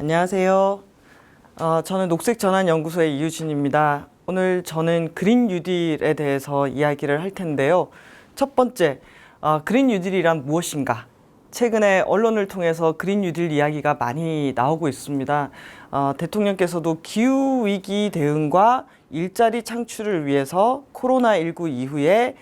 안녕하세요. 저는 녹색전환연구소의 이유진입니다. 오늘 저는 그린 뉴딜에 대해서 이야기를 할 텐데요. 첫 번째, 그린 뉴딜이란 무엇인가? 최근에 언론을 통해서 그린 뉴딜 이야기가 많이 나오고 있습니다. 대통령께서도 기후위기 대응과 일자리 창출을 위해서 코로나19 이후에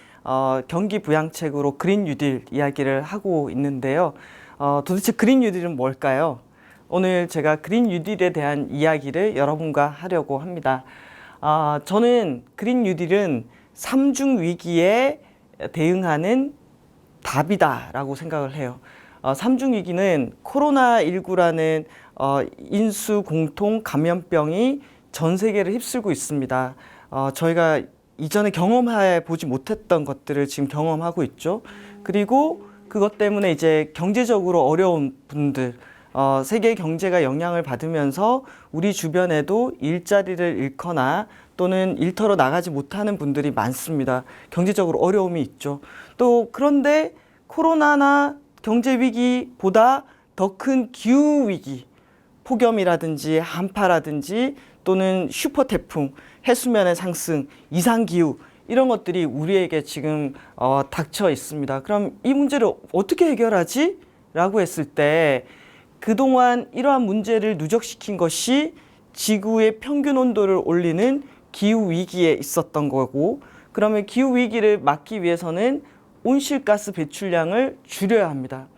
경기 부양책으로 그린 뉴딜 이야기를 하고 있는데요. 도대체 그린 뉴딜은 뭘까요? 오늘 제가 그린 뉴딜에 대한 이야기를 여러분과 하려고 합니다. 저는 그린 뉴딜은 삼중 위기에 대응하는 답이다라고 생각을 해요. 삼중 위기는 코로나19라는 인수 공통 감염병이 전 세계를 휩쓸고 있습니다. 저희가 이전에 경험해 보지 못했던 것들을 지금 경험하고 있죠. 그리고 그것 때문에 이제 경제적으로 어려운 분들, 세계 경제가 영향을 받으면서 우리 주변에도 일자리를 잃거나 또는 일터로 나가지 못하는 분들이 많습니다. 경제적으로 어려움이 있죠. 또 그런데 코로나나 경제 위기보다 더 큰 기후 위기, 폭염이라든지 한파라든지 또는 슈퍼 태풍, 해수면의 상승, 이상 기후 이런 것들이 우리에게 지금 닥쳐 있습니다. 그럼 이 문제를 어떻게 해결하지? 라고 했을 때 그동안 이러한 문제를 누적시킨 것이 지구의 평균 온도를 올리는 기후 위기에 있었던 거고, 그러면 기후 위기를 막기 위해서는 온실가스 배출량을 줄여야 합니다.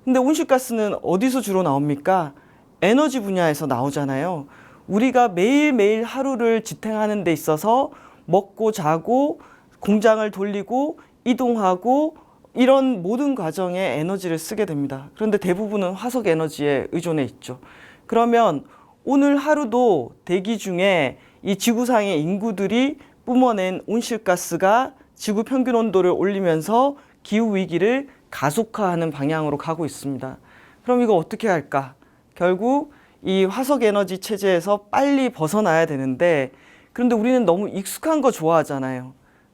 근데 온실가스는 어디서 주로 나옵니까? 에너지 분야에서 나오잖아요. 우리가 매일매일 하루를 지탱하는 데 있어서 먹고 자고 공장을 돌리고 이동하고 이런 모든 과정에 에너지를 쓰게 됩니다. 그런데 대부분은 화석 에너지에 의존해 있죠. 그러면 오늘 하루도 대기 중에 이 지구상의 인구들이 뿜어낸 온실가스가 지구 평균 온도를 올리면서 기후 위기를 가속화하는 방향으로 가고 있습니다. 그럼 이거 어떻게 할까? 결국 이 화석 에너지 체제에서 빨리 벗어나야 되는데, 그런데 우리는 너무 익숙한 거 좋아하잖아요.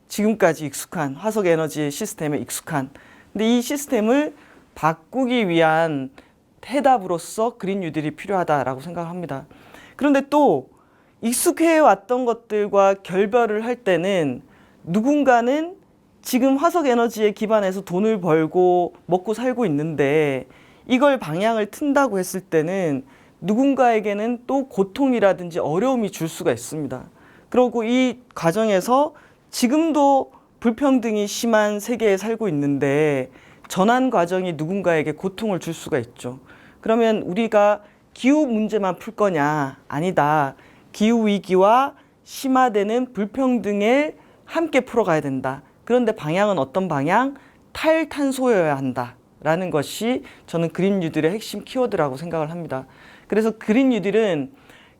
지금까지 익숙한 화석 에너지 시스템에 익숙한. 근데 이 시스템을 바꾸기 위한 해답으로서 그린 뉴딜이 필요하다라고 생각합니다. 그런데 또 익숙해 왔던 것들과 결별을 할 때는 누군가는 지금 화석 에너지에 기반해서 돈을 벌고 먹고 살고 있는데 이걸 방향을 튼다고 했을 때는 누군가에게는 또 고통이라든지 어려움이 줄 수가 있습니다. 그리고 이 과정에서 지금도 불평등이 심한 세계에 살고 있는데 전환 과정이 누군가에게 고통을 줄 수가 있죠. 그러면 우리가 기후 문제만 풀 거냐? 아니다. 기후 위기와 심화되는 불평등을 함께 풀어가야 된다. 그런데 방향은 어떤 방향? 탈탄소여야 한다라는 것이 저는 그린 뉴딜의 핵심 키워드라고 생각을 합니다. 그래서 그린 뉴딜은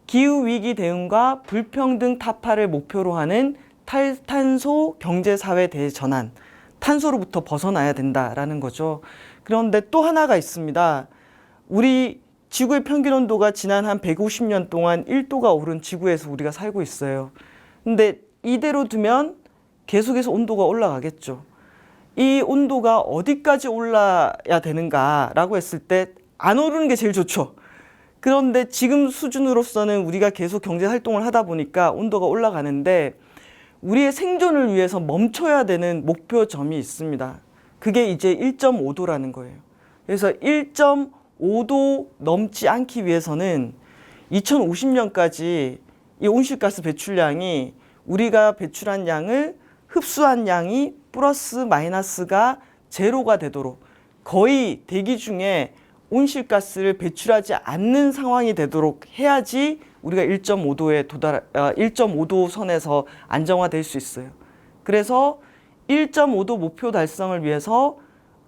기후 위기 대응과 불평등 타파를 목표로 하는 탈탄소 경제사회 대전환, 탄소로부터 벗어나야 된다라는 거죠. 그런데 또 하나가 있습니다. 우리 지구의 평균 온도가 지난 한 150년 동안 1도가 오른 지구에서 우리가 살고 있어요. 근데 이대로 두면 계속해서 온도가 올라가겠죠. 이 온도가 어디까지 올라야 되는가라고 했을 때 안 오르는 게 제일 좋죠. 그런데 지금 수준으로서는 우리가 계속 경제 활동을 하다 보니까 온도가 올라가는데 우리의 생존을 위해서 멈춰야 되는 목표점이 있습니다. 그게 이제 1.5도라는 거예요. 그래서 1.5도 넘지 않기 위해서는 2050년까지 이 온실가스 배출량이 우리가 배출한 양을 흡수한 양이 플러스 마이너스가 제로가 되도록 거의 대기 중에 온실가스를 배출하지 않는 상황이 되도록 해야지 우리가 1.5도 선에서 안정화될 수 있어요. 그래서 1.5도 목표 달성을 위해서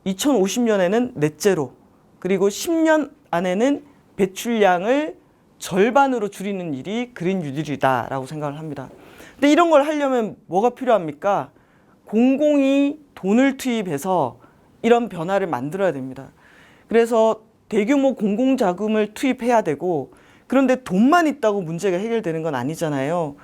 2050년에는 넷제로, 그리고 10년 안에는 배출량을 절반으로 줄이는 일이 그린 뉴딜이다라고 생각을 합니다. 근데 이런 걸 하려면 뭐가 필요합니까? 공공이 돈을 투입해서 이런 변화를 만들어야 됩니다. 그래서 대규모 공공자금을 투입해야 되고, 그런데 돈만 있다고 문제가 해결되는 건 아니잖아요.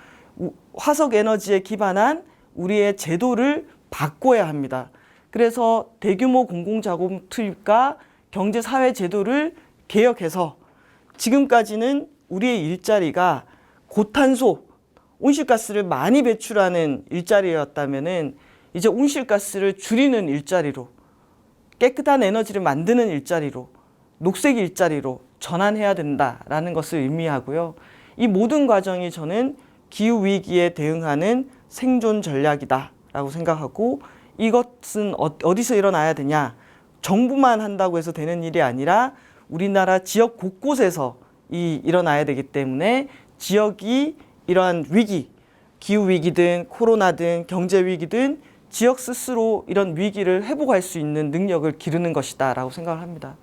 화석 에너지에 기반한 우리의 제도를 바꿔야 합니다. 그래서 대규모 공공자금 투입과 경제사회 제도를 개혁해서 지금까지는 우리의 일자리가 고탄소, 온실가스를 많이 배출하는 일자리였다면은 이제 온실가스를 줄이는 일자리로, 깨끗한 에너지를 만드는 일자리로, 녹색 일자리로 전환해야 된다라는 것을 의미하고요. 이 모든 과정이 저는 기후위기에 대응하는 생존 전략이다라고 생각하고, 이것은 어디서 일어나야 되냐? 정부만 한다고 해서 되는 일이 아니라 우리나라 지역 곳곳에서 일어나야 되기 때문에 지역이 이러한 위기, 기후위기든 코로나든 경제위기든 지역 스스로 이런 위기를 회복할 수 있는 능력을 기르는 것이다 라고 생각을 합니다.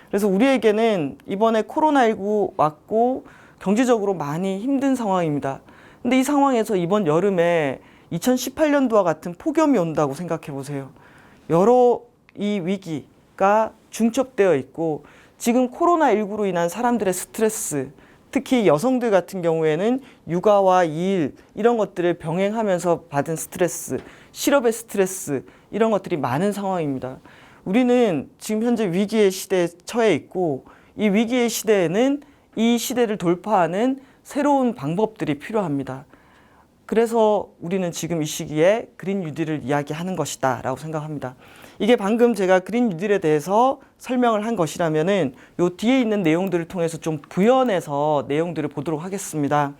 그래서 우리에게는 이번에 코로나19 왔고 경제적으로 많이 힘든 상황입니다. 근데 이 상황에서 이번 여름에 2018년도와 같은 폭염이 온다고 생각해 보세요. 여러 이 위기가 중첩되어 있고, 지금 코로나19로 인한 사람들의 스트레스, 특히 여성들 같은 경우에는 육아와 일 이런 것들을 병행하면서 받은 스트레스, 실업의 스트레스 이런 것들이 많은 상황입니다. 우리는 지금 현재 위기의 시대에 처해 있고, 이 위기의 시대에는 이 시대를 돌파하는 새로운 방법들이 필요합니다. 그래서 우리는 지금 이 시기에 그린 뉴딜을 이야기하는 것이다 라고 생각합니다. 이게 방금 제가 그린 뉴딜에 대해서 설명을 한 것이라면은 요 뒤에 있는 내용들을 통해서 좀 부연해서 내용들을 보도록 하겠습니다.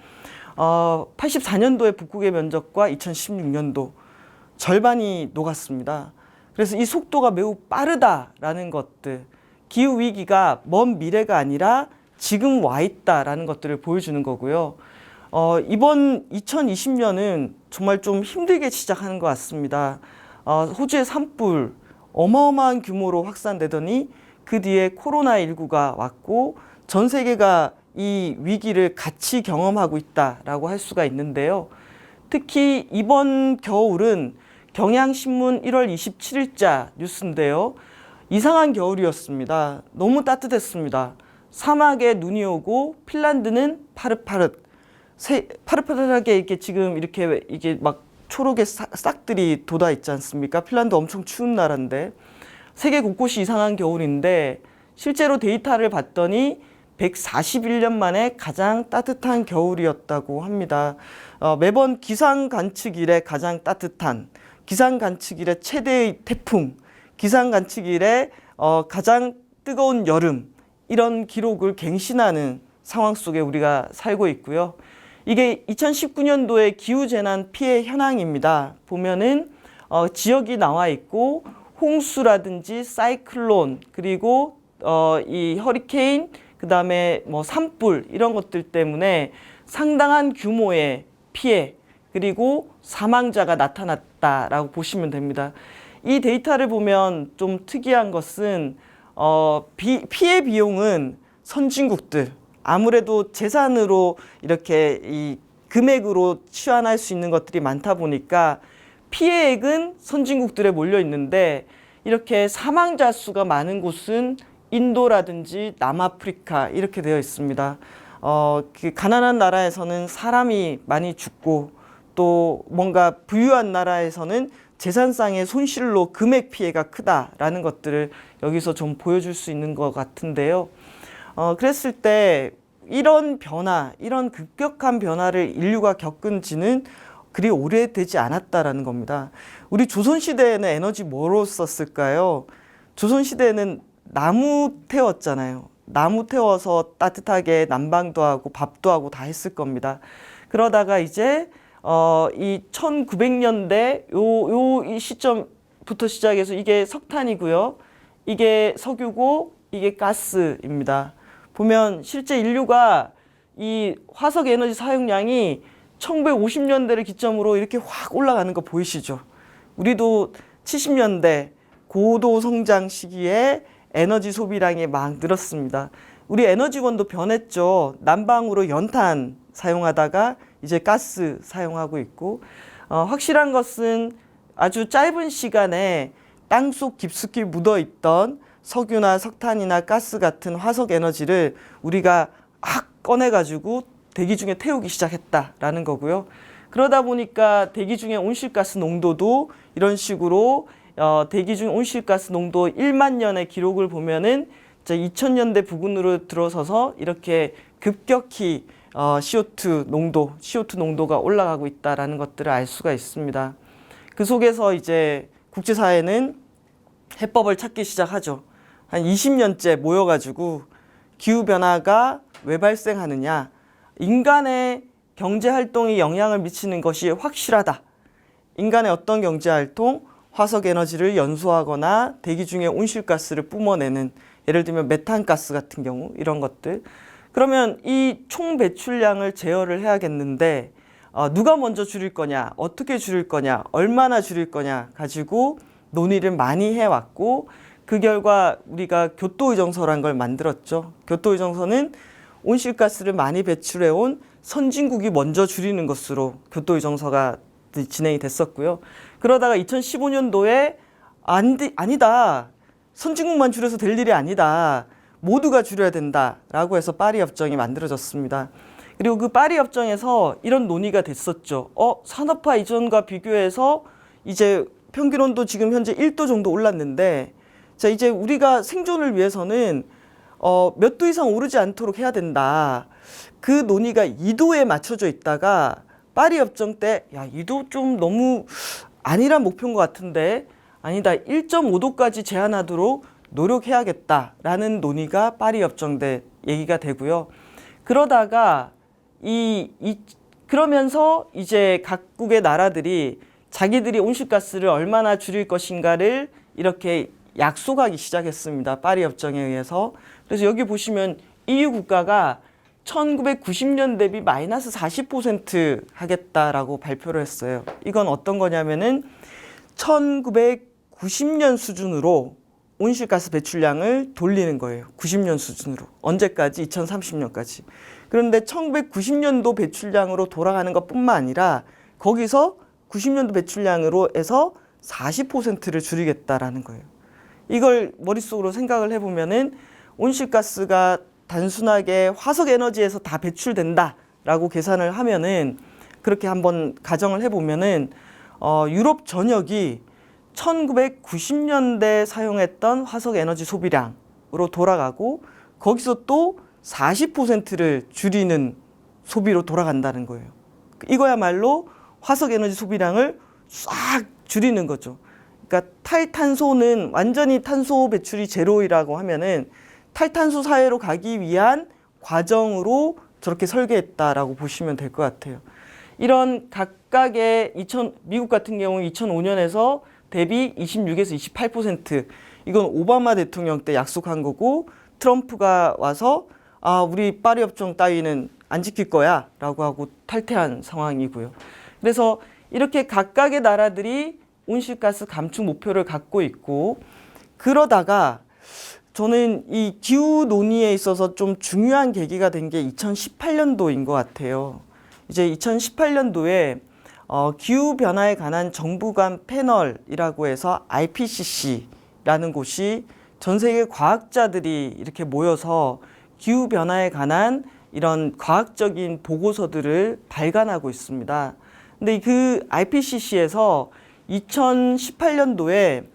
84년도의 북극의 면적과 2016년도 절반이 녹았습니다. 그래서 이 속도가 매우 빠르다라는 것들, 기후위기가 먼 미래가 아니라 지금 와 있다라는 것들을 보여주는 거고요. 이번 2020년은 정말 좀 힘들게 시작하는 것 같습니다. 호주의 산불 어마어마한 규모로 확산되더니 그 뒤에 코로나19가 왔고 전 세계가 이 위기를 같이 경험하고 있다라고 할 수가 있는데요. 특히 이번 겨울은 경향신문 1월 27일자 뉴스인데요. 이상한 겨울이었습니다. 너무 따뜻했습니다. 사막에 눈이 오고 핀란드는 파릇파릇하게 이렇게 지금 이게 막 초록의 싹들이 돋아 있지 않습니까? 핀란드 엄청 추운 나라인데 세계 곳곳이 이상한 겨울인데 실제로 데이터를 봤더니 141년 만에 가장 따뜻한 겨울이었다고 합니다. 매번 기상 관측 이래 가장 따뜻한, 기상 관측 이래 최대의 태풍, 기상 관측 이래 가장 뜨거운 여름, 이런 기록을 갱신하는 상황 속에 우리가 살고 있고요. 이게 2019년도의 기후재난 피해 현황입니다. 보면은 지역이 나와 있고 홍수라든지 사이클론, 그리고 이 허리케인, 그 다음에 뭐 산불 이런 것들 때문에 상당한 규모의 피해 그리고 사망자가 나타났다라고 보시면 됩니다. 이 데이터를 보면 좀 특이한 것은 피해 비용은 선진국들, 아무래도 재산으로 이렇게 이 금액으로 치환할 수 있는 것들이 많다 보니까 피해액은 선진국들에 몰려 있는데, 이렇게 사망자 수가 많은 곳은 인도라든지 남아프리카 이렇게 되어 있습니다. 그 가난한 나라에서는 사람이 많이 죽고, 또 뭔가 부유한 나라에서는 재산상의 손실로 금액 피해가 크다라는 것들을 여기서 좀 보여줄 수 있는 것 같은데요. 그랬을 때 이런 변화, 이런 급격한 변화를 인류가 겪은 지는 그리 오래되지 않았다라는 겁니다. 우리 조선시대에는 에너지 뭐로 썼을까요? 조선시대에는 나무 태웠잖아요. 나무 태워서 따뜻하게 난방도 하고 밥도 하고 다 했을 겁니다. 그러다가 이제 이 1900년대 이 시점부터 시작해서 이게 석탄이고요. 이게 석유고 이게 가스입니다. 보면 실제 인류가 이 화석 에너지 사용량이 1950년대를 기점으로 이렇게 확 올라가는 거 보이시죠? 우리도 70년대 고도 성장 시기에 에너지 소비량이 막 늘었습니다. 우리 에너지원도 변했죠. 난방으로 연탄 사용하다가 이제 가스 사용하고 있고, 확실한 것은 아주 짧은 시간에 땅속 깊숙이 묻어있던 석유나 석탄이나 가스 같은 화석 에너지를 우리가 확 꺼내가지고 대기 중에 태우기 시작했다라는 거고요. 그러다 보니까 대기 중에 온실가스 농도도 이런 식으로 대기 중 온실가스 농도 1만 년의 기록을 보면은 2000년대 부근으로 들어서서 이렇게 급격히 CO2 농도가 올라가고 있다라는 것들을 알 수가 있습니다. 그 속에서 이제 국제사회는 해법을 찾기 시작하죠. 한 20년째 모여가지고 기후변화가 왜 발생하느냐, 인간의 경제활동이 영향을 미치는 것이 확실하다. 인간의 어떤 경제활동, 화석에너지를 연소하거나 대기 중에 온실가스를 뿜어내는, 예를 들면 메탄가스 같은 경우 이런 것들. 그러면 이 총 배출량을 제어를 해야겠는데 누가 먼저 줄일 거냐, 어떻게 줄일 거냐, 얼마나 줄일 거냐 가지고 논의를 많이 해왔고, 그 결과 우리가 교토의정서란 걸 만들었죠. 교토의정서는 온실가스를 많이 배출해온 선진국이 먼저 줄이는 것으로 교토의정서가 진행이 됐었고요. 그러다가 2015년도에 아니다. 선진국만 줄여서 될 일이 아니다. 모두가 줄여야 된다라고 해서 파리협정이 만들어졌습니다. 그리고 그 파리협정에서 이런 논의가 됐었죠. 산업화 이전과 비교해서 이제 평균온도 지금 현재 1도 정도 올랐는데, 자, 이제 우리가 생존을 위해서는 몇 도 이상 오르지 않도록 해야 된다. 그 논의가 2도에 맞춰져 있다가 파리협정 때, 야, 2도 좀 너무 아니란 목표인 것 같은데, 아니다, 1.5도까지 제한하도록 노력해야겠다라는 논의가 파리협정 때 얘기가 되고요. 그러다가 그러면서 이제 각국의 나라들이 자기들이 온실가스를 얼마나 줄일 것인가를 이렇게 약속하기 시작했습니다. 파리협정에 의해서. 그래서 여기 보시면 EU 국가가 1990년 대비 마이너스 40% 하겠다라고 발표를 했어요. 이건 어떤 거냐면은 1990년 수준으로 온실가스 배출량을 돌리는 거예요. 90년 수준으로. 언제까지? 2030년까지. 그런데 1990년도 배출량으로 돌아가는 것뿐만 아니라 거기서 90년도 배출량으로 해서 40%를 줄이겠다라는 거예요. 이걸 머릿속으로 생각을 해보면은 온실가스가 단순하게 화석에너지에서 다 배출된다라고 계산을 하면은, 그렇게 한번 가정을 해보면은 유럽 전역이 1990년대 사용했던 화석에너지 소비량으로 돌아가고, 거기서 또 40%를 줄이는 소비로 돌아간다는 거예요. 이거야말로 화석에너지 소비량을 싹 줄이는 거죠. 그러니까 탈탄소는 완전히 탄소 배출이 제로이라고 하면은 탈탄소 사회로 가기 위한 과정으로 저렇게 설계했다라고 보시면 될 것 같아요. 이런 각각의 미국 같은 경우 2005년에서 대비 26에서 28%, 이건 오바마 대통령 때 약속한 거고, 트럼프가 와서 우리 파리협정 따위는 안 지킬 거야 라고 하고 탈퇴한 상황이고요. 그래서 이렇게 각각의 나라들이 온실가스 감축 목표를 갖고 있고, 그러다가 저는 이 기후 논의에 있어서 좀 중요한 계기가 된 게 2018년도인 것 같아요. 이제 2018년도에 기후 변화에 관한 정부 간 패널이라고 해서 IPCC라는 곳이 전 세계 과학자들이 이렇게 모여서 기후 변화에 관한 이런 과학적인 보고서들을 발간하고 있습니다. 근데 그 IPCC에서 2018년도에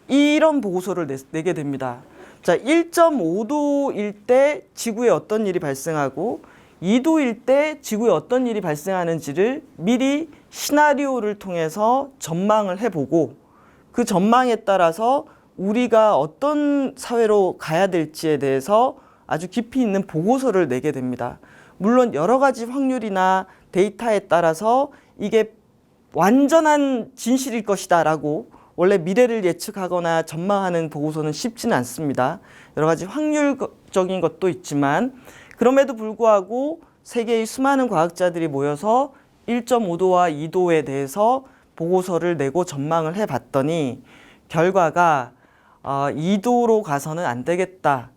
이런 보고서를 내게 됩니다. 자, 1.5도일 때 지구에 어떤 일이 발생하고 2도일 때 지구에 어떤 일이 발생하는지를 미리 시나리오를 통해서 전망을 해보고, 그 전망에 따라서 우리가 어떤 사회로 가야 될지에 대해서 아주 깊이 있는 보고서를 내게 됩니다. 물론 여러 가지 확률이나 데이터에 따라서 이게 완전한 진실일 것이다 라고 원래 미래를 예측하거나 전망하는 보고서는 쉽지는 않습니다. 여러 가지 확률적인 것도 있지만, 그럼에도 불구하고 세계의 수많은 과학자들이 모여서 1.5도와 2도에 대해서 보고서를 내고 전망을 해봤더니 결과가 2도로 가서는 안 되겠다.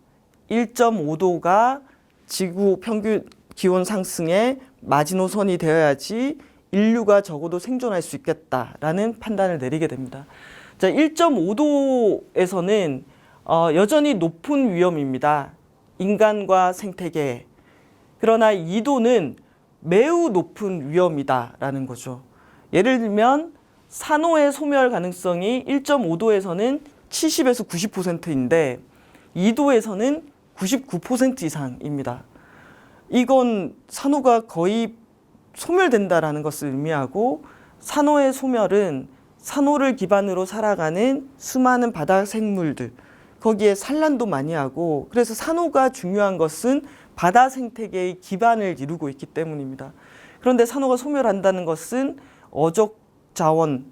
1.5도가 지구 평균 기온 상승의 마지노선이 되어야지 인류가 적어도 생존할 수 있겠다라는 판단을 내리게 됩니다. 자, 1.5도에서는 여전히 높은 위험입니다. 인간과 생태계. 그러나 2도는 매우 높은 위험이다라는 거죠. 예를 들면 산호의 소멸 가능성이 1.5도에서는 70에서 90%인데 2도에서는 99% 이상입니다. 이건 산호가 거의 소멸된다라는 것을 의미하고, 산호의 소멸은 산호를 기반으로 살아가는 수많은 바다 생물들, 거기에 산란도 많이 하고, 그래서 산호가 중요한 것은 바다 생태계의 기반을 이루고 있기 때문입니다. 그런데 산호가 소멸한다는 것은 어족 자원,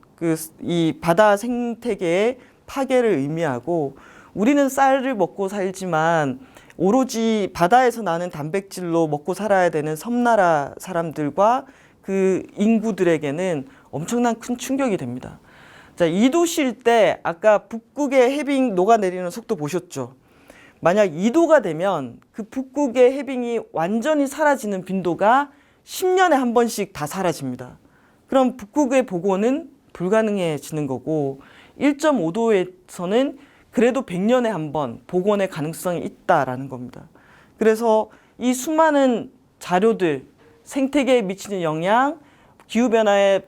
이 바다 생태계의 파괴를 의미하고, 우리는 쌀을 먹고 살지만 오로지 바다에서 나는 단백질로 먹고 살아야 되는 섬나라 사람들과 그 인구들에게는 엄청난 큰 충격이 됩니다. 자, 2도실 때 아까 북극의 해빙 녹아내리는 속도 보셨죠? 만약 2도가 되면 그 북극의 해빙이 완전히 사라지는 빈도가 10년에 한 번씩 다 사라집니다. 그럼 북극의 복원은 불가능해지는 거고, 1.5도에서는 그래도 100년에 한 번 복원의 가능성이 있다라는 겁니다. 그래서 이 수많은 자료들, 생태계에 미치는 영향, 기후변화의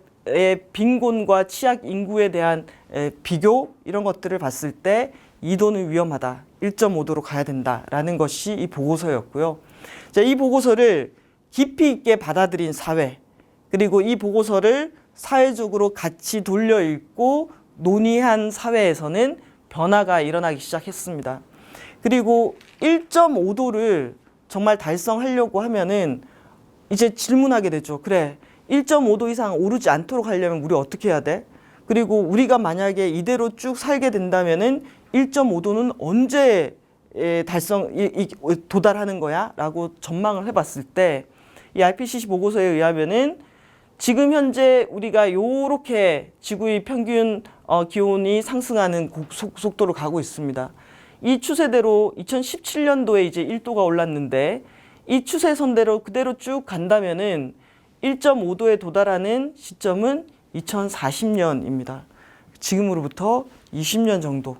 빈곤과 취약 인구에 대한 비교, 이런 것들을 봤을 때 2도는 위험하다, 1.5도로 가야 된다라는 것이 이 보고서였고요. 자, 이 보고서를 깊이 있게 받아들인 사회, 그리고 이 보고서를 사회적으로 같이 돌려 읽고 논의한 사회에서는 변화가 일어나기 시작했습니다. 그리고 1.5도를 정말 달성하려고 하면은 이제 질문하게 되죠. 그래, 1.5도 이상 오르지 않도록 하려면 우리 어떻게 해야 돼? 그리고 우리가 만약에 이대로 쭉 살게 된다면은 1.5도는 언제 도달하는 거야? 라고 전망을 해봤을 때, 이 IPCC 보고서에 의하면은 지금 현재 우리가 요렇게 지구의 평균 기온이 상승하는 속도로 가고 있습니다. 이 추세대로 2017년도에 이제 1도가 올랐는데, 이 추세선대로 그대로 쭉 간다면은 1.5도에 도달하는 시점은 2040년입니다. 지금으로부터 20년 정도,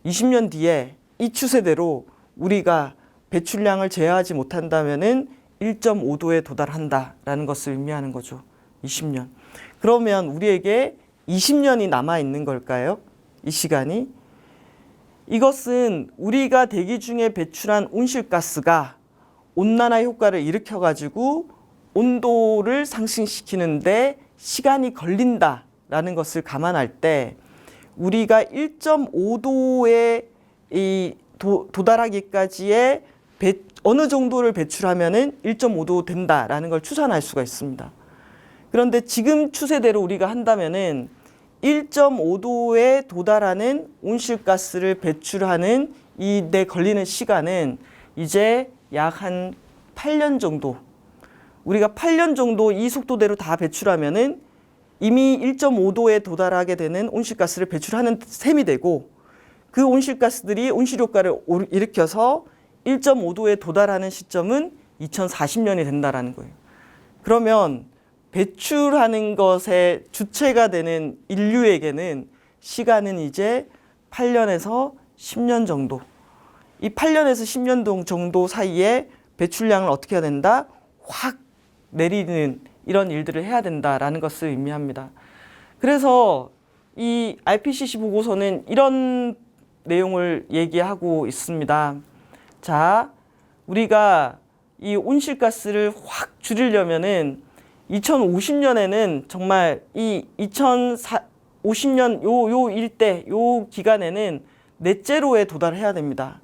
20년 뒤에 이 추세대로 우리가 배출량을 제어하지 못한다면은 1.5도에 도달한다라는 것을 의미하는 거죠. 20년. 그러면 우리에게 20년이 남아 있는 걸까요? 이 시간이? 이것은 우리가 대기 중에 배출한 온실가스가 온난화 효과를 일으켜가지고 온도를 상승시키는데 시간이 걸린다라는 것을 감안할 때, 우리가 1.5도에 도달하기까지의 어느 정도를 배출하면은 1.5도 된다라는 걸 추산할 수가 있습니다. 그런데 지금 추세대로 우리가 한다면은 1.5도에 도달하는 온실가스를 배출하는 이 데 걸리는 시간은 이제 약 한 8년 정도, 우리가 8년 정도 이 속도대로 다 배출하면은 이미 1.5도에 도달하게 되는 온실가스를 배출하는 셈이 되고, 그 온실가스들이 온실효과를 일으켜서 1.5도에 도달하는 시점은 2040년이 된다라는 거예요. 그러면 배출하는 것의 주체가 되는 인류에게는 시간은 이제 8년에서 10년 정도, 이 8년에서 10년 정도 사이에 배출량을 어떻게 해야 된다? 확 내리는 이런 일들을 해야 된다라는 것을 의미합니다. 그래서 이 IPCC 보고서는 이런 내용을 얘기하고 있습니다. 자, 우리가 이 온실가스를 확 줄이려면은 2050년에는 정말 이 2050년 요 일대, 요 기간에는 넷제로에 도달해야 됩니다.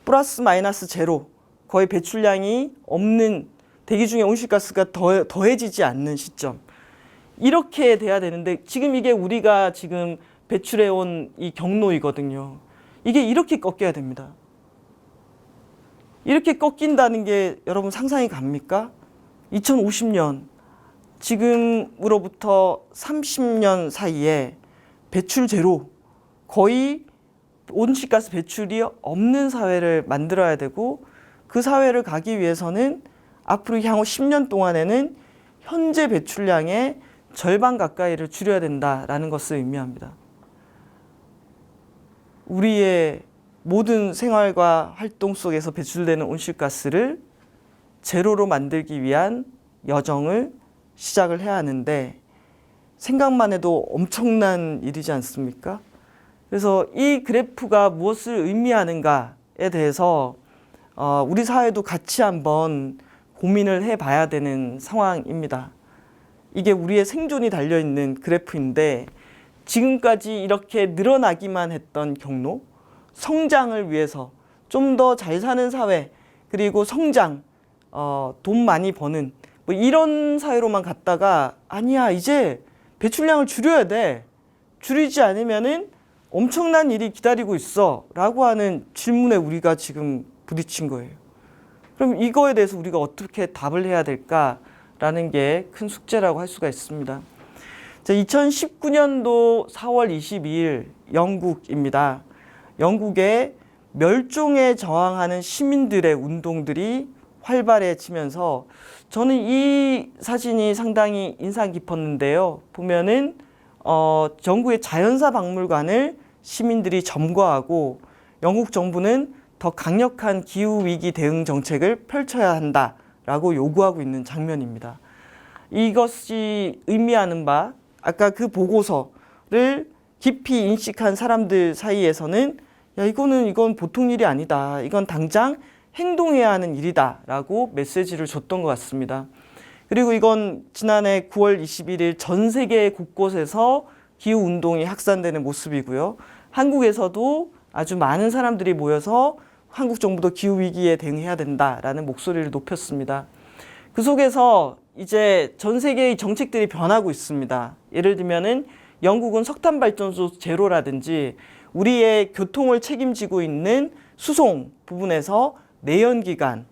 플러스 마이너스 제로, 거의 배출량이 없는, 대기 중에 온실가스가 더해지지 않는 시점, 이렇게 돼야 되는데 지금 이게 우리가 지금 배출해온 이 경로이거든요. 이게 이렇게 꺾여야 됩니다. 이렇게 꺾인다는 게 여러분 상상이 갑니까? 2050년, 지금으로부터 30년 사이에 배출 제로, 거의 온실가스 배출이 없는 사회를 만들어야 되고, 그 사회를 가기 위해서는 앞으로 향후 10년 동안에는 현재 배출량의 절반 가까이를 줄여야 된다라는 것을 의미합니다. 우리의 모든 생활과 활동 속에서 배출되는 온실가스를 제로로 만들기 위한 여정을 시작을 해야 하는데, 생각만 해도 엄청난 일이지 않습니까? 그래서 이 그래프가 무엇을 의미하는가, 대해서 우리 사회도 같이 한번 고민을 해봐야 되는 상황입니다. 이게 우리의 생존이 달려있는 그래프인데 지금까지 이렇게 늘어나기만 했던 경로, 성장을 위해서 좀 더 잘 사는 사회, 그리고 성장, 돈 많이 버는 뭐 이런 사회로만 갔다가 아니야, 이제 배출량을 줄여야 돼. 줄이지 않으면은 엄청난 일이 기다리고 있어 라고 하는 질문에 우리가 지금 부딪힌 거예요. 그럼 이거에 대해서 우리가 어떻게 답을 해야 될까라는 게 큰 숙제라고 할 수가 있습니다. 2019년도 4월 22일 영국입니다. 영국의 멸종에 저항하는 시민들의 운동들이 활발해지면서 저는 이 사진이 상당히 인상 깊었는데요. 보면은 영국의 자연사 박물관을 시민들이 점거하고 영국 정부는 더 강력한 기후위기 대응 정책을 펼쳐야 한다라고 요구하고 있는 장면입니다. 이것이 의미하는 바, 아까 그 보고서를 깊이 인식한 사람들 사이에서는 야, 이건 보통 일이 아니다. 이건 당장 행동해야 하는 일이다 라고 메시지를 줬던 것 같습니다. 그리고 이건 지난해 9월 21일 전 세계 곳곳에서 기후운동이 확산되는 모습이고요. 한국에서도 아주 많은 사람들이 모여서 한국 정부도 기후위기에 대응해야 된다라는 목소리를 높였습니다. 그 속에서 이제 전 세계의 정책들이 변하고 있습니다. 예를 들면은 영국은 석탄 발전소 제로라든지 우리의 교통을 책임지고 있는 수송 부분에서 내연기관,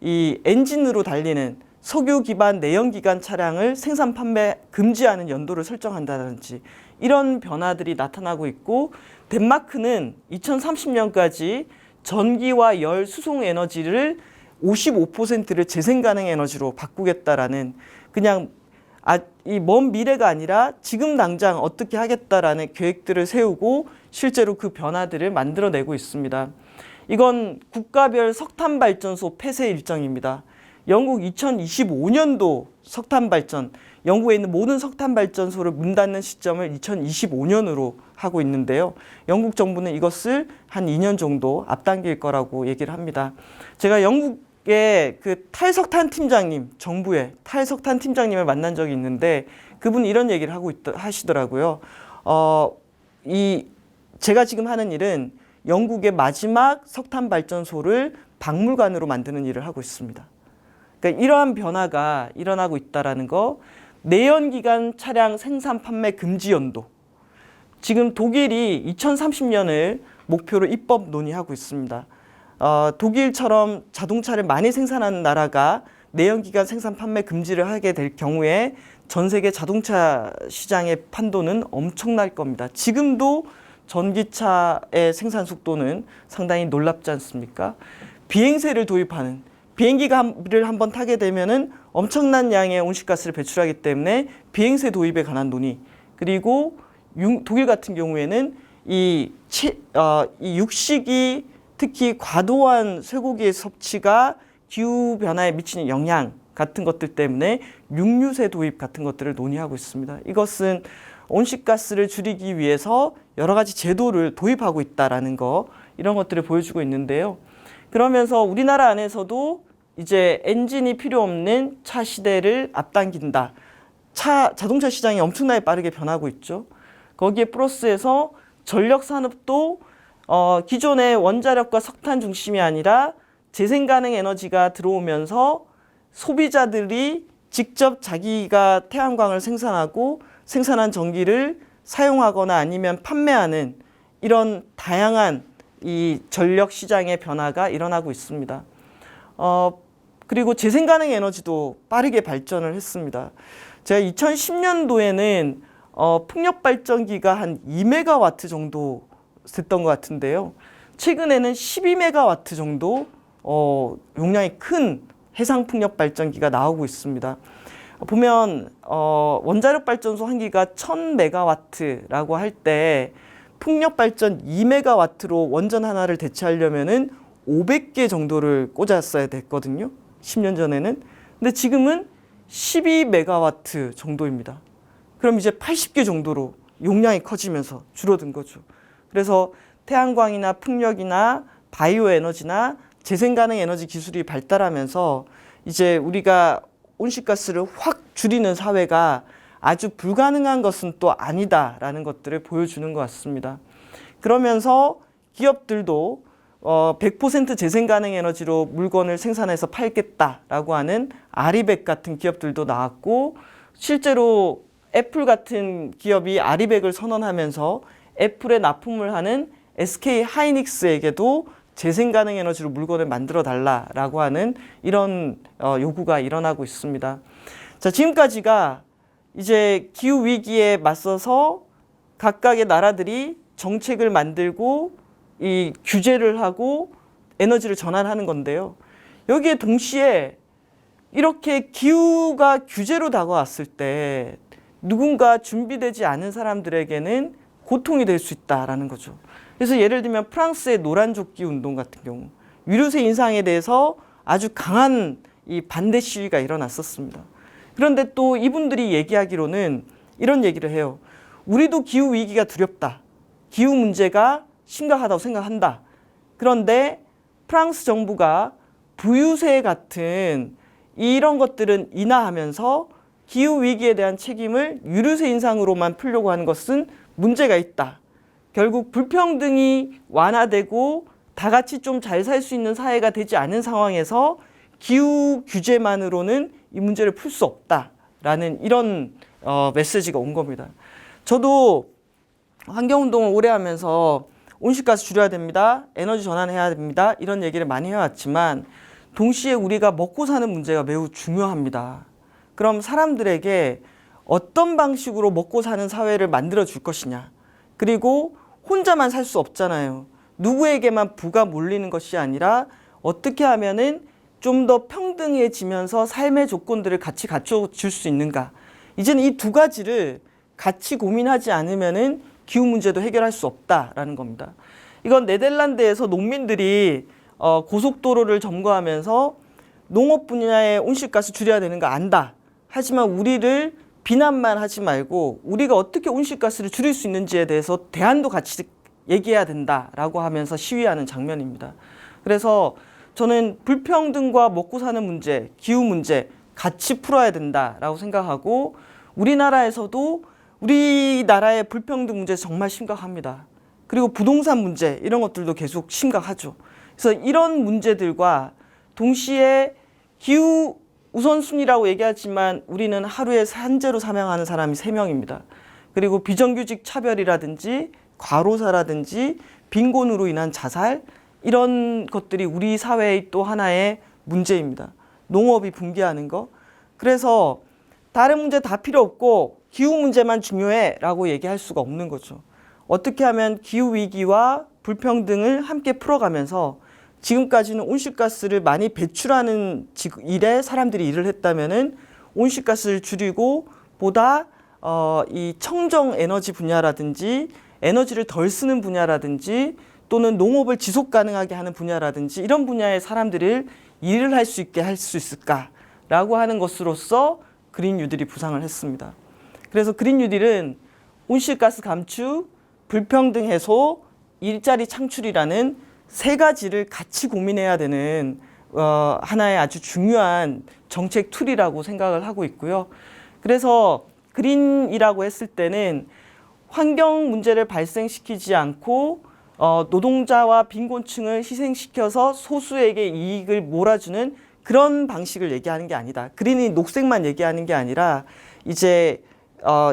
이 엔진으로 달리는 석유 기반 내연기관 차량을 생산 판매 금지하는 연도를 설정한다든지 이런 변화들이 나타나고 있고, 덴마크는 2030년까지 전기와 열 수송 에너지를 55%를 재생 가능 에너지로 바꾸겠다라는, 그냥 이 먼 미래가 아니라 지금 당장 어떻게 하겠다라는 계획들을 세우고 실제로 그 변화들을 만들어내고 있습니다. 이건 국가별 석탄 발전소 폐쇄 일정입니다. 영국 2025년도 석탄 발전, 영국에 있는 모든 석탄 발전소를 문 닫는 시점을 2025년으로 하고 있는데요. 영국 정부는 이것을 한 2년 정도 앞당길 거라고 얘기를 합니다. 제가 영국의 그 탈석탄 팀장님, 정부의 탈석탄 팀장님을 만난 적이 있는데 그분이 이런 얘기를 하시더라고요. 제가 지금 하는 일은 영국의 마지막 석탄 발전소를 박물관으로 만드는 일을 하고 있습니다. 그러니까 이러한 변화가 일어나고 있다는 거. 내연기관 차량 생산 판매 금지 연도. 지금 독일이 2030년을 목표로 입법 논의하고 있습니다. 독일처럼 자동차를 많이 생산하는 나라가 내연기관 생산 판매 금지를 하게 될 경우에 전 세계 자동차 시장의 판도는 엄청날 겁니다. 지금도 전기차의 생산 속도는 상당히 놀랍지 않습니까? 비행세를 도입하는, 비행기를 한번 타게 되면은 엄청난 양의 온실가스를 배출하기 때문에 비행세 도입에 관한 논의, 그리고 독일 같은 경우에는 이 육식이, 특히 과도한 쇠고기의 섭취가 기후 변화에 미치는 영향 같은 것들 때문에 육류세 도입 같은 것들을 논의하고 있습니다. 이것은 온실가스를 줄이기 위해서 여러 가지 제도를 도입하고 있다라는 거, 이런 것들을 보여주고 있는데요. 그러면서 우리나라 안에서도 이제 엔진이 필요 없는 차 시대를 앞당긴다. 자동차 시장이 엄청나게 빠르게 변하고 있죠. 거기에 플러스해서 전력 산업도 기존의 원자력과 석탄 중심이 아니라 재생 가능 에너지가 들어오면서 소비자들이 직접 자기가 태양광을 생산하고 생산한 전기를 사용하거나 아니면 판매하는 이런 다양한 이 전력 시장의 변화가 일어나고 있습니다. 그리고 재생 가능 에너지도 빠르게 발전을 했습니다. 제가 2010년도에는 풍력 발전기가 한 2메가와트 정도 됐던 것 같은데요. 최근에는 12메가와트 정도 용량이 큰 해상 풍력 발전기가 나오고 있습니다. 보면 원자력 발전소 한 기가 1000메가와트라고 할 때 풍력 발전 2메가와트로 원전 하나를 대체하려면은 500개 정도를 꽂았어야 됐거든요. 10년 전에는. 근데 지금은 12메가와트 정도입니다. 그럼 이제 80개 정도로 용량이 커지면서 줄어든 거죠. 그래서 태양광이나 풍력이나 바이오 에너지나 재생 가능 에너지 기술이 발달하면서 이제 우리가 온실가스를 확 줄이는 사회가 아주 불가능한 것은 또 아니다라는 것들을 보여주는 것 같습니다. 그러면서 기업들도 100% 재생 가능 에너지로 물건을 생산해서 팔겠다라고 하는 아리백 같은 기업들도 나왔고, 실제로 애플 같은 기업이 아리백을 선언하면서 애플에 납품을 하는 SK 하이닉스에게도 재생 가능 에너지로 물건을 만들어 달라라고 하는 이런 요구가 일어나고 있습니다. 자, 지금까지가 이제 기후 위기에 맞서서 각각의 나라들이 정책을 만들고 이 규제를 하고 에너지를 전환하는 건데요. 여기에 동시에 이렇게 기후가 규제로 다가왔을 때 누군가 준비되지 않은 사람들에게는 고통이 될 수 있다라는 거죠. 그래서 예를 들면 프랑스의 노란조끼 운동 같은 경우 위류세 인상에 대해서 아주 강한 이 반대 시위가 일어났었습니다. 그런데 또 이분들이 얘기하기로는 이런 얘기를 해요. 우리도 기후 위기가 두렵다. 기후 문제가 심각하다고 생각한다. 그런데 프랑스 정부가 부유세 같은 이런 것들은 인하하면서 기후 위기에 대한 책임을 유류세 인상으로만 풀려고 하는 것은 문제가 있다. 결국 불평등이 완화되고 다 같이 좀 잘 살 수 있는 사회가 되지 않은 상황에서 기후 규제만으로는 이 문제를 풀 수 없다라는 이런 메시지가 온 겁니다. 저도 환경운동을 오래 하면서 온실가스 줄여야 됩니다. 에너지 전환해야 됩니다. 이런 얘기를 많이 해왔지만 동시에 우리가 먹고 사는 문제가 매우 중요합니다. 그럼 사람들에게 어떤 방식으로 먹고 사는 사회를 만들어 줄 것이냐. 그리고 혼자만 살 수 없잖아요. 누구에게만 부가 몰리는 것이 아니라 어떻게 하면은 좀 더 평등해지면서 삶의 조건들을 같이 갖춰줄 수 있는가. 이제는 이 두 가지를 같이 고민하지 않으면은 기후 문제도 해결할 수 없다라는 겁니다. 이건 네덜란드에서 농민들이 고속도로를 점거하면서 농업 분야의 온실가스 줄여야 되는 거 안다. 하지만 우리를 비난만 하지 말고 우리가 어떻게 온실가스를 줄일 수 있는지에 대해서 대안도 같이 얘기해야 된다라고 하면서 시위하는 장면입니다. 그래서 저는 불평등과 먹고 사는 문제, 기후 문제 같이 풀어야 된다라고 생각하고, 우리나라에서도 우리나라의 불평등 문제 정말 심각합니다. 그리고 부동산 문제 이런 것들도 계속 심각하죠. 그래서 이런 문제들과 동시에 기후 우선순위라고 얘기하지만 우리는 하루에 산재로 사망하는 사람이 3명입니다. 그리고 비정규직 차별이라든지 과로사라든지 빈곤으로 인한 자살, 이런 것들이 우리 사회의 또 하나의 문제입니다. 농업이 붕괴하는 거. 그래서 다른 문제 다 필요 없고 기후 문제만 중요해 라고 얘기할 수가 없는 거죠. 어떻게 하면 기후 위기와 불평등을 함께 풀어가면서, 지금까지는 온실가스를 많이 배출하는 일에 사람들이 일을 했다면은 온실가스를 줄이고 보다 이 청정 에너지 분야라든지 에너지를 덜 쓰는 분야라든지 또는 농업을 지속 가능하게 하는 분야라든지 이런 분야의 사람들을 일을 할 수 있게 할 수 있을까라고 하는 것으로서 그린 뉴딜이 부상을 했습니다. 그래서 그린 뉴딜은 온실가스 감축, 불평등 해소, 일자리 창출이라는 3가지를 같이 고민해야 되는 하나의 아주 중요한 정책 툴이라고 생각을 하고 있고요. 그래서 그린이라고 했을 때는 환경 문제를 발생시키지 않고 노동자와 빈곤층을 희생시켜서 소수에게 이익을 몰아주는 그런 방식을 얘기하는 게 아니다. 그린이 녹색만 얘기하는 게 아니라 이제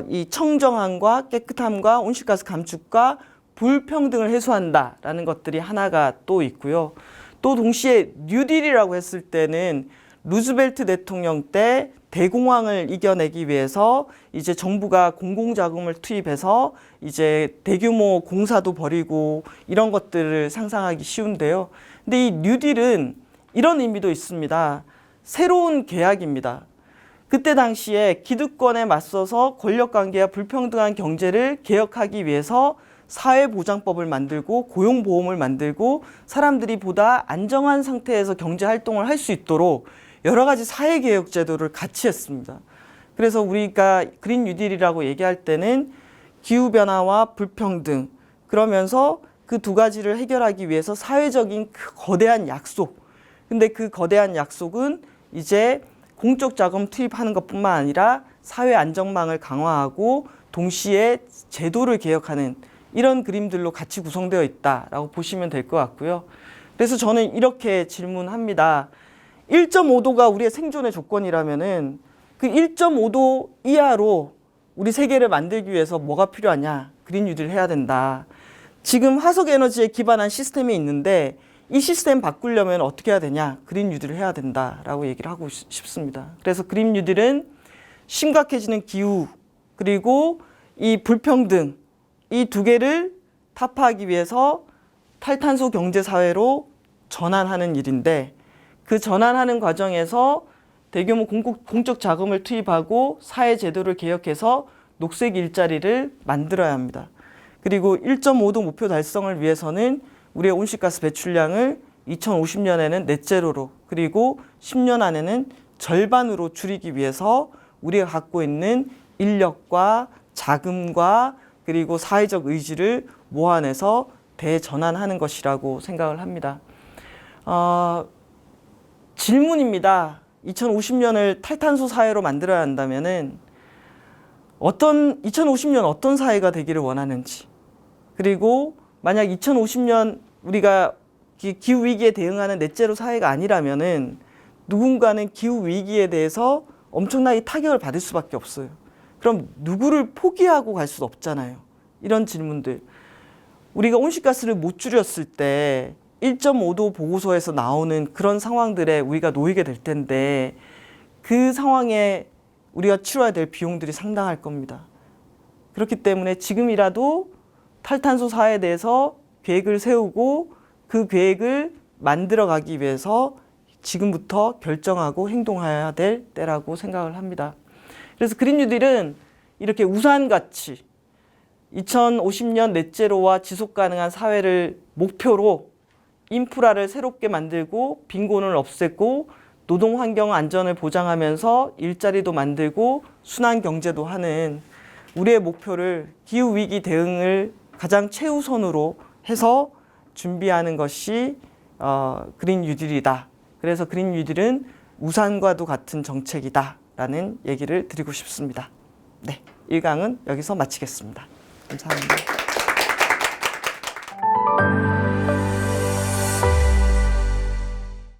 이 청정함과 깨끗함과 온실가스 감축과 불평등을 해소한다라는 것들이 하나가 또 있고요. 또 동시에 뉴딜이라고 했을 때는 루즈벨트 대통령 때 대공황을 이겨내기 위해서 이제 정부가 공공자금을 투입해서 이제 대규모 공사도 벌이고 이런 것들을 상상하기 쉬운데요. 근데 이 뉴딜은 이런 의미도 있습니다. 새로운 계약입니다. 그때 당시에 기득권에 맞서서 권력관계와 불평등한 경제를 개혁하기 위해서 사회보장법을 만들고 고용보험을 만들고 사람들이 보다 안정한 상태에서 경제활동을 할 수 있도록 여러 가지 사회개혁 제도를 같이 했습니다. 그래서 우리가 그린 뉴딜이라고 얘기할 때는 기후변화와 불평등, 그러면서 그 두 가지를 해결하기 위해서 사회적인 거대한 약속. 근데 그 거대한 약속은 이제 공적 자금 투입하는 것뿐만 아니라 사회 안전망을 강화하고 동시에 제도를 개혁하는 이런 그림들로 같이 구성되어 있다라고 보시면 될 것 같고요. 그래서 저는 이렇게 질문합니다. 1.5도가 우리의 생존의 조건이라면은 그 1.5도 이하로 우리 세계를 만들기 위해서 뭐가 필요하냐? 그린 뉴딜을 해야 된다. 지금 화석 에너지에 기반한 시스템이 있는데 이 시스템 바꾸려면 어떻게 해야 되냐? 그린 뉴딜을 해야 된다라고 얘기를 하고 싶습니다. 그래서 그린 뉴딜은 심각해지는 기후 그리고 이 불평등 이 두 개를 타파하기 위해서 탈탄소 경제 사회로 전환하는 일인데 그 전환하는 과정에서 대규모 공적 자금을 투입하고 사회 제도를 개혁해서 녹색 일자리를 만들어야 합니다. 그리고 1.5도 목표 달성을 위해서는 우리의 온실가스 배출량을 2050년에는 넷제로로 그리고 10년 안에는 절반으로 줄이기 위해서 우리가 갖고 있는 인력과 자금과 그리고 사회적 의지를 모아내서 대전환하는 것이라고 생각을 합니다. 질문입니다. 2050년을 탈탄소 사회로 만들어야 한다면은 2050년 어떤 사회가 되기를 원하는지 그리고 만약 2050년 우리가 기후 위기에 대응하는 넷제로 사회가 아니라면은 누군가는 기후 위기에 대해서 엄청나게 타격을 받을 수밖에 없어요. 그럼 누구를 포기하고 갈 수 없잖아요. 이런 질문들. 우리가 온실가스를 못 줄였을 때 1.5도 보고서에서 나오는 그런 상황들에 우리가 놓이게 될 텐데 그 상황에 우리가 치러야 될 비용들이 상당할 겁니다. 그렇기 때문에 지금이라도 탈탄소 사회에 대해서 계획을 세우고 그 계획을 만들어가기 위해서 지금부터 결정하고 행동해야 될 때라고 생각을 합니다. 그래서 그린 뉴딜은 이렇게 우산같이 2050년 넷제로와 지속 가능한 사회를 목표로 인프라를 새롭게 만들고 빈곤을 없애고 노동 환경 안전을 보장하면서 일자리도 만들고 순환 경제도 하는 우리의 목표를 기후 위기 대응을 가장 최우선으로 해서 준비하는 것이 그린 뉴딜이다. 그래서 그린 뉴딜은 우산과도 같은 정책이다라는 얘기를 드리고 싶습니다. 네, 1강은 여기서 마치겠습니다. 감사합니다.